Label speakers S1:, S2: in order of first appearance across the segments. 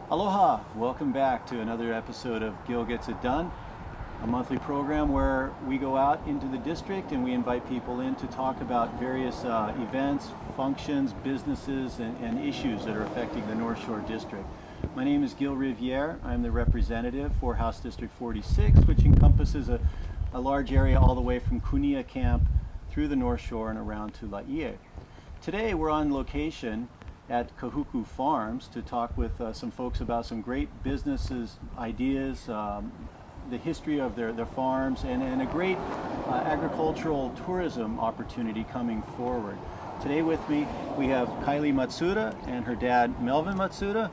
S1: Aloha! Welcome back to another episode of Gil Gets It Done, a monthly program where we go out into the district and we invite people in to talk about various events, functions, businesses, and issues that are affecting the North Shore District. My name is Gil Riviere. I'm the representative for House District 46, which encompasses a large area all the way from Kunia Camp through the North Shore and around to Laie. Today we're on location at Kahuku Farms to talk with some folks about some great businesses, ideas, the history of their farms, and a great agricultural tourism opportunity coming forward. Today with me we have Kylie Matsuda and her dad Melvin Matsuda,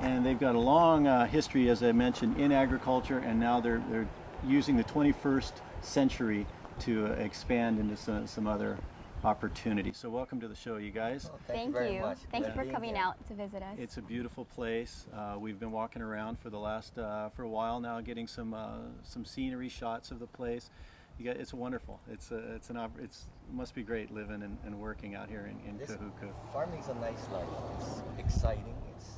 S1: and they've got a long history, as I mentioned, in agriculture, and now they're using the 21st century to expand into some other opportunity. So welcome to the show, you guys.
S2: Well, thank you very much.
S3: Thank you for coming out to visit us.
S1: It's a beautiful place. We've been walking around for the last for a while now, getting some scenery shots of the place. It's wonderful. It must be great living and working out here in Kahuku.
S2: Farming's a nice life. It's exciting. It's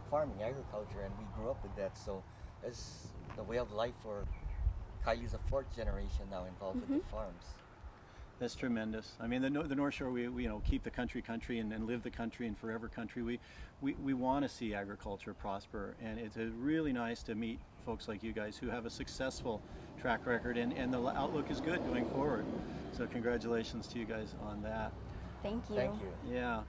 S2: farming, agriculture, and we grew up with that. So it's the way of life for Kylie's a fourth generation now involved with the farms.
S1: That's tremendous. I mean, the North Shore, we keep the country and live the country and forever country. We want to see agriculture prosper, and it's really nice to meet folks like you guys who have a successful track record, and the outlook is good going forward. So congratulations to you guys on that.
S3: Thank you.
S2: Thank you.
S1: Yeah.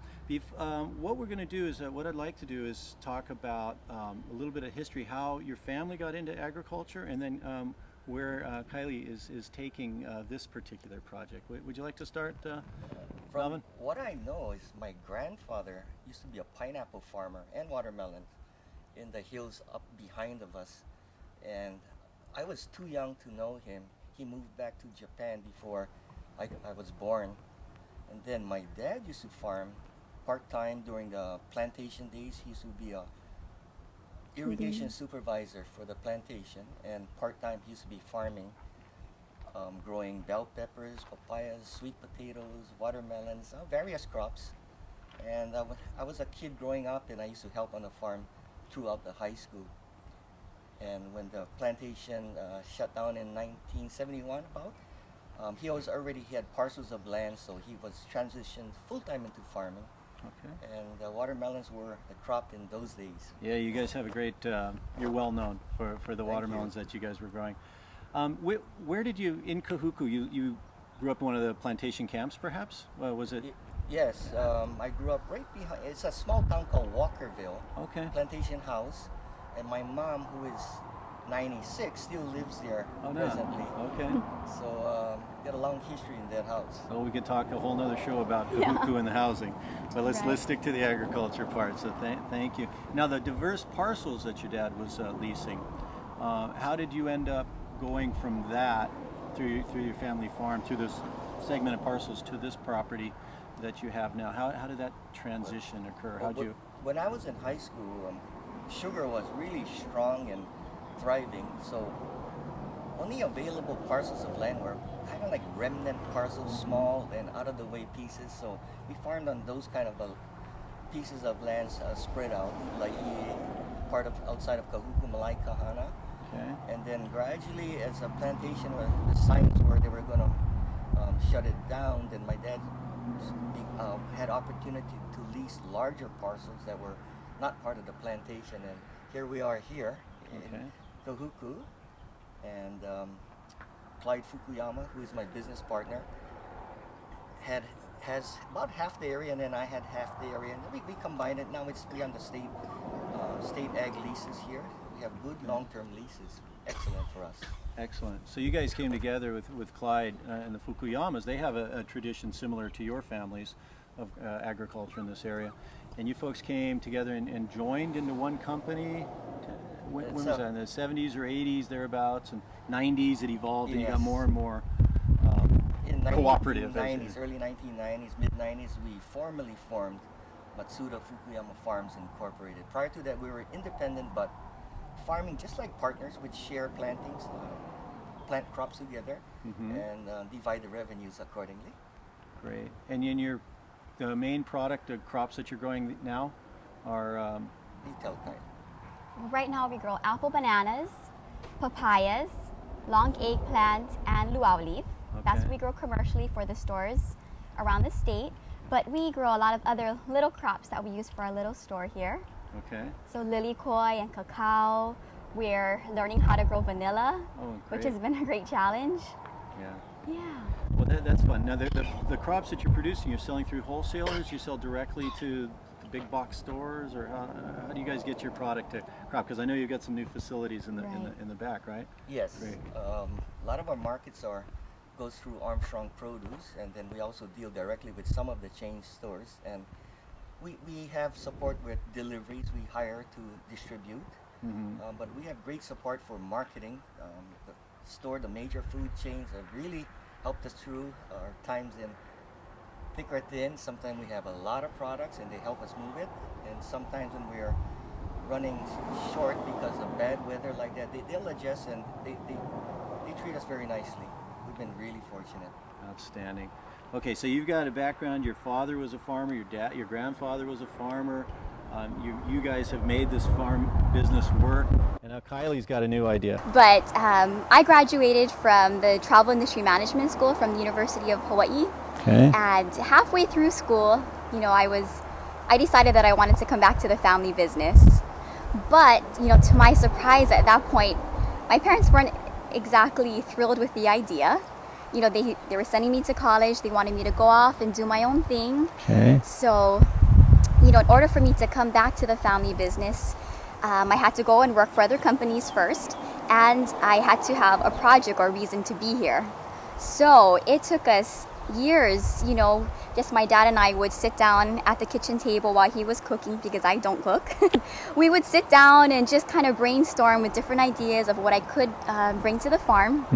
S1: What we're going to do is, what I'd like to do is talk about a little bit of history, how your family got into agriculture, and then where Kylie is taking this particular project. Would you like to start, Melvin?
S2: What I know is my grandfather used to be a pineapple farmer and watermelon in the hills up behind of us, and I was too young to know him. He moved back to Japan before I was born, and then my dad used to farm part-time during the plantation days. He used to be a irrigation supervisor for the plantation, and part-time he used to be farming, growing bell peppers, papayas, sweet potatoes, watermelons, various crops. And I was a kid growing up, and I used to help on the farm throughout the high school. And when the plantation shut down in 1971 he had parcels of land, so he was transitioned full-time into farming.
S1: Okay.
S2: And the watermelons were the crop in those days.
S1: Yeah, you guys have a great, you're well known for the watermelons that you guys were growing. Where did you, in Kahuku, you grew up in one of the plantation camps perhaps? Was it?
S2: Yes, I grew up right behind, it's a small town called Walkerville.
S1: Okay.
S2: Plantation house. And my mom, who is 96, still lives there presently.
S1: Okay.
S2: So got a long history in that house.
S1: So we could talk a whole nother show about Kahuku and the housing, but let's stick to the agriculture part. So thank you. Now the diverse parcels that your dad was leasing, how did you end up going from that through your family farm, through this segment of parcels to this property that you have now? How did that transition occur?
S2: When I was in high school, sugar was really strong and thriving, so only available parcels of land were kind of like remnant parcels, small and out of the way pieces. So we farmed on those kind of pieces of lands spread out, like part of outside of Kahuku, Malay Kahana.
S1: Okay.
S2: And then gradually, as a plantation, where the signs were they were going to shut it down, then my dad had opportunity to lease larger parcels that were not part of the plantation, and here we are here in Kahuku, and Clyde Fukuyama, who is my business partner, has about half the area, and then I had half the area, and we combined it. Now we're on the state ag leases here. We have good long-term leases. Excellent for us.
S1: Excellent. So you guys came together with Clyde and the Fukuyamas. They have a tradition similar to your families of agriculture in this area. And you folks came together and joined into one company. When was that? In the 70s or 80s, thereabouts, and 90s it evolved, and you got more and more cooperative.
S2: Early 1990s, mid-90s, we formally formed Matsuda Fukuyama Farms Incorporated. Prior to that, we were independent, but farming just like partners, would share plantings, plant crops together, and divide the revenues accordingly.
S1: Great. And in the main product, the crops that you're growing now are
S2: Retail kind.
S3: right now we grow apple bananas, papayas, long eggplant, and luau leaf. That's what we grow commercially for the stores around the state. But we grow a lot of other little crops that we use for our little store here.
S1: Okay.
S3: So lily koi and cacao. We're learning how to grow vanilla, which has been a great challenge.
S1: Yeah.
S3: Yeah.
S1: Well, that's fun. Now, the crops that you're producing, you're selling through wholesalers? You sell directly to the big box stores, or how do you guys get your product to crop? Because I know you've got some new facilities in the back, right?
S2: Yes.
S1: Great.
S2: A lot of our markets goes through Armstrong Produce, and then we also deal directly with some of the chain stores. And we have support with deliveries. We hire to distribute. But we have great support for marketing. The major food chains have really helped us through our times in thick or thin. Sometimes we have a lot of products and they help us move it. And sometimes when we're running short because of bad weather like that, they'll adjust and they treat us very nicely. We've been really fortunate.
S1: Outstanding. Okay, so you've got a background. Your father was a farmer. Your grandfather was a farmer. You guys have made this farm business work, and now Kylie's got a new idea.
S3: But I graduated from the Travel Industry Management School from the University of Hawaii.
S1: Okay.
S3: And halfway through school, I decided that I wanted to come back to the family business. But, to my surprise at that point, my parents weren't exactly thrilled with the idea. They were sending me to college. They wanted me to go off and do my own thing.
S1: Okay.
S3: So, in order for me to come back to the family business, I had to go and work for other companies first, and I had to have a project or reason to be here. So it took us years, just my dad and I would sit down at the kitchen table while he was cooking, because I don't cook. We would sit down and just kind of brainstorm with different ideas of what I could bring to the farm.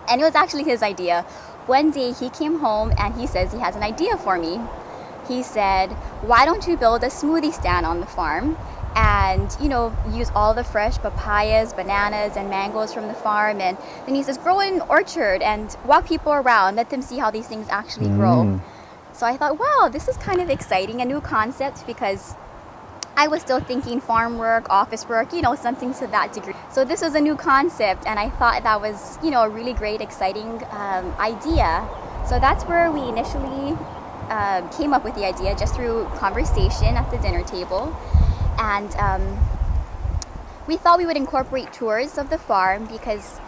S3: And it was actually his idea. One day he came home and he says he has an idea for me. He said, why don't you build a smoothie stand on the farm and, use all the fresh papayas, bananas, and mangoes from the farm. And then he says, grow an orchard and walk people around, let them see how these things actually grow. So I thought, wow, this is kind of exciting, a new concept, because I was still thinking farm work, office work, something to that degree. So this was a new concept, and I thought that was, a really great, exciting idea. So that's where we initially came up with the idea, just through conversation at the dinner table. And we thought we would incorporate tours of the farm because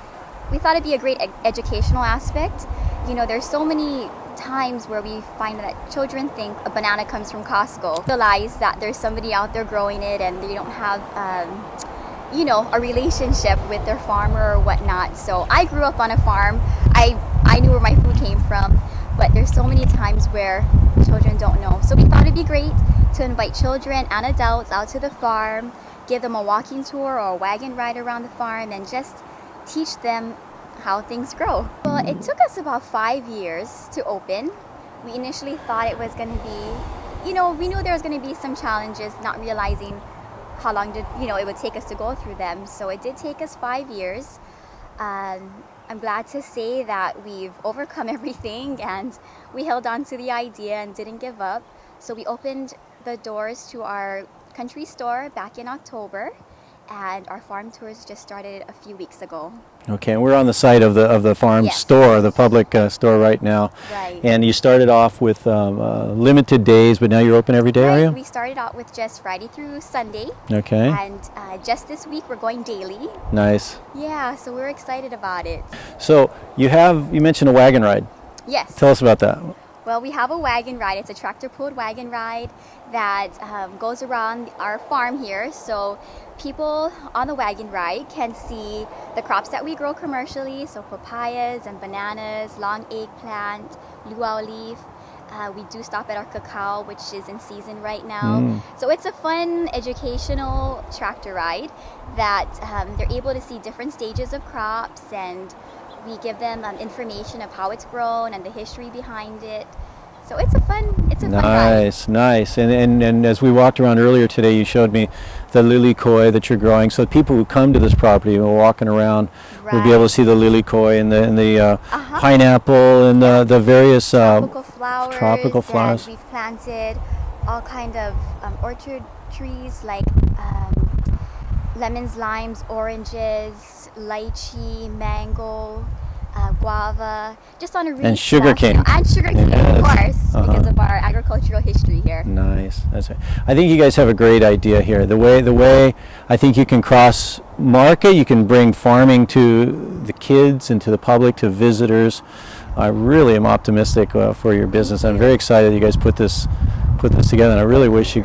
S3: we thought it'd be a great educational aspect. There's so many times where we find that children think a banana comes from Costco, realize that there's somebody out there growing it and they don't have a relationship with their farmer or whatnot. So I grew up on a farm. I knew where my food came from, but there's so many times where children don't know. So we thought it'd be great to invite children and adults out to the farm, give them a walking tour or a wagon ride around the farm, and just teach them how things grow. Well, it took us about 5 years to open. We initially thought it was going to be, we knew there was going to be some challenges, not realizing how long it would take us to go through them. So it did take us 5 years. I'm glad to say that we've overcome everything, and we held on to the idea and didn't give up. So we opened the doors to our country store back in October, and our farm tours just started a few weeks ago.
S1: Okay, and we're on the site of the farm store, the public store right now.
S3: Right.
S1: And you started off with limited days, but now you're open every day, are you?
S3: We started out with just Friday through Sunday.
S1: Okay.
S3: And just this week we're going daily.
S1: Nice.
S3: Yeah, so we're excited about it.
S1: So you mentioned a wagon ride.
S3: Yes.
S1: Tell us about that.
S3: Well, we have a wagon ride. It's a tractor-pulled wagon ride that goes around our farm here. So people on the wagon ride can see the crops that we grow commercially, so papayas and bananas, long eggplant, luau leaf. We do stop at our cacao, which is in season right now. So it's a fun, educational tractor ride that they're able to see different stages of crops, and we give them information of how it's grown and the history behind it. So it's a fun ride.
S1: Nice. And as we walked around earlier today, you showed me the lily koi that you're growing. So people who come to this property, who are walking around, will be able to see the lily koi and the pineapple and the various
S3: tropical flowers.
S1: And
S3: we've planted all kind of orchard trees like lemons, limes, oranges, lychee, mango, guava, just on a really
S1: And sugarcane.
S3: And sugarcane,
S1: Yes.
S3: of course,
S1: Uh-huh.
S3: because of our agricultural history here.
S1: Nice. That's right. I think you guys have a great idea here. The way I think you can cross market, you can bring farming to the kids and to the public, to visitors. I really am optimistic for your business. I'm very excited you guys put this together, and I really wish you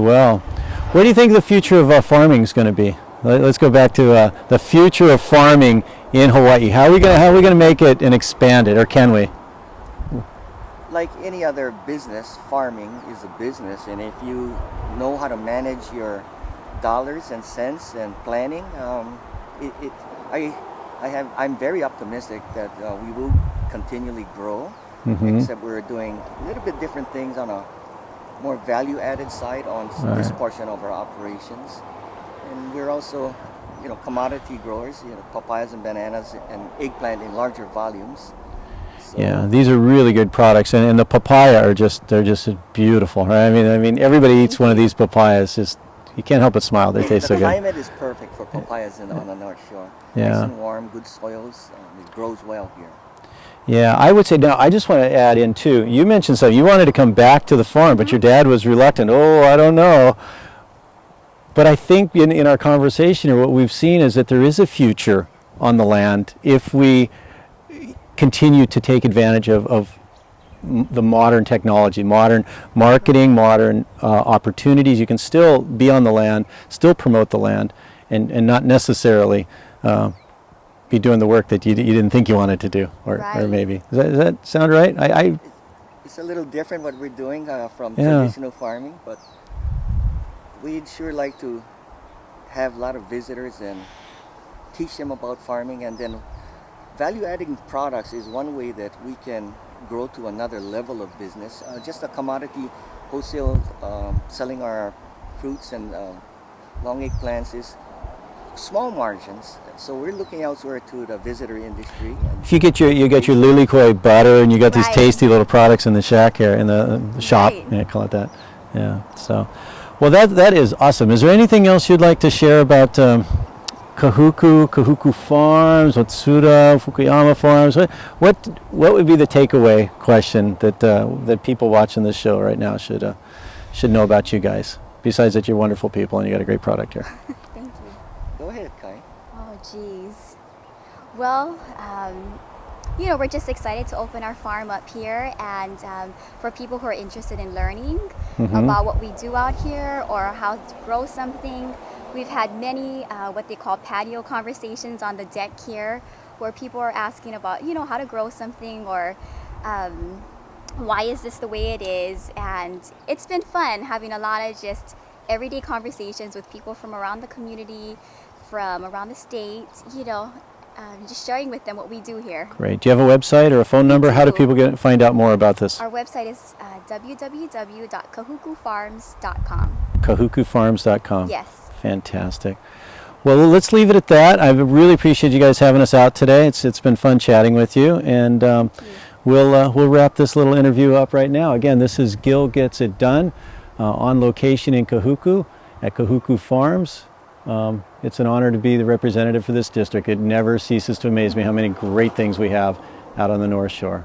S1: well. What do you think the future of farming is going to be? Let's go back to the future of farming in Hawaii. How are we going to make it and expand it, or can we?
S2: Like any other business, farming is a business, and if you know how to manage your dollars and cents and planning, I'm very optimistic that we will continually grow.
S1: Mm-hmm.
S2: Except we're doing a little bit different things on a more value-added side on this portion of our operations, and we're also, commodity growers, papayas and bananas and eggplant in larger volumes. So
S1: Yeah, these are really good products, and the papaya they're just beautiful, right? I mean, everybody eats one of these papayas. Just you can't help but smile. They taste so
S2: the
S1: good.
S2: climate is perfect for papayas on the North Shore.
S1: Yeah.
S2: Nice and warm, good soils. It grows well here.
S1: Yeah, I would say now. I just want to add in too. You mentioned something. You wanted to come back to the farm, but your dad was reluctant. Oh, I don't know. But I think in our conversation here, what we've seen is that there is a future on the land if we continue to take advantage of the modern technology, modern marketing, modern opportunities. You can still be on the land, still promote the land, and not necessarily be doing the work that you didn't think you wanted to do, or maybe. Does that sound right?
S2: It's a little different what we're doing from
S1: Yeah.
S2: traditional farming, but we'd sure like to have a lot of visitors and teach them about farming, and then value-adding products is one way that we can grow to another level of business. Just a commodity wholesale selling our fruits and long eggplants is small margins. So we're looking elsewhere to the visitor industry.
S1: If you get your lilikoi butter, and you got these tasty little products in the shack here, in the shop, yeah, call it that. Yeah. So, well, that is awesome. Is there anything else you'd like to share about Kahuku Farms, Matsuda, Fukuyama Farms? What would be the takeaway question that people watching this show right now should know about you guys? Besides that you're wonderful people and you got a great product here.
S3: Thank you.
S2: Go ahead, Kai.
S3: Oh, geez. Well, we're just excited to open our farm up here, and for people who are interested in learning about what we do out here or how to grow something, we've had many what they call patio conversations on the deck here, where people are asking about, how to grow something, or why is this the way it is? And it's been fun having a lot of just everyday conversations with people from around the community, from around the state, just sharing with them what we do here.
S1: Great. Do you have a website or a phone number? How do people find out more about this?
S3: Our website is www.kahukufarms.com.
S1: Kahukufarms.com.
S3: Yes.
S1: Fantastic. Well, let's leave it at that. I really appreciate you guys having us out today. It's been fun chatting with you, and we'll wrap this little interview up right now. Again, this is Gil Gets It Done on location in Kahuku at Kahuku Farms. It's an honor to be the representative for this district. It never ceases to amaze me how many great things we have out on the North Shore.